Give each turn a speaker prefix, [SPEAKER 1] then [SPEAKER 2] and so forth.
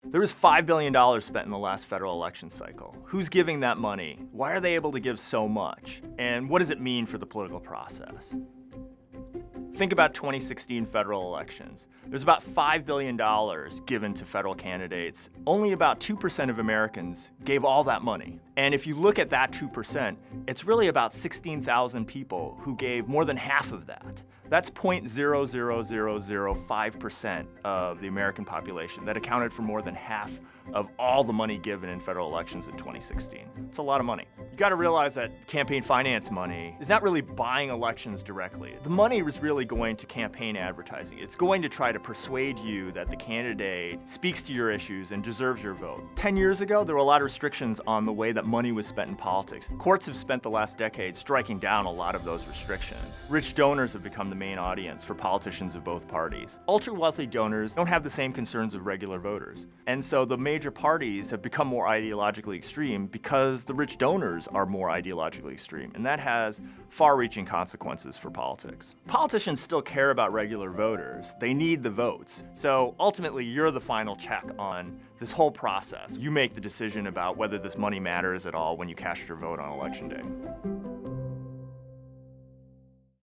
[SPEAKER 1] There was $5 billion spent in the last federal election cycle. Who's giving that money? Why are they able to give so much? And what does it mean for the political process? Think about 2016 federal elections. There's about $5 billion given to federal candidates. Only about 2% of Americans gave all that money. And if you look at that 2%, it's really about 16,000 people who gave more than half of that. That's 0.00005% of the American population. That accounted for more than half of all the money given in federal elections in 2016. It's a lot of money. You gotta realize that campaign finance money is not really buying elections directly. The money was really going to campaign advertising. It's going to try to persuade you that the candidate speaks to your issues and deserves your vote. 10 years ago, there were a lot of restrictions on the way that money was spent in politics. Courts have spent the last decade striking down a lot of those restrictions. Rich donors have become the main audience for politicians of both parties. Ultra-wealthy donors don't have the same concerns of regular voters. And so the major parties have become more ideologically extreme because the rich donors are more ideologically extreme. And that has far-reaching consequences for politics. Politicians still care about regular voters. They need the votes. So ultimately, you're the final check on this whole process. You make the decision about whether this money matters at all when you cast your vote on election day.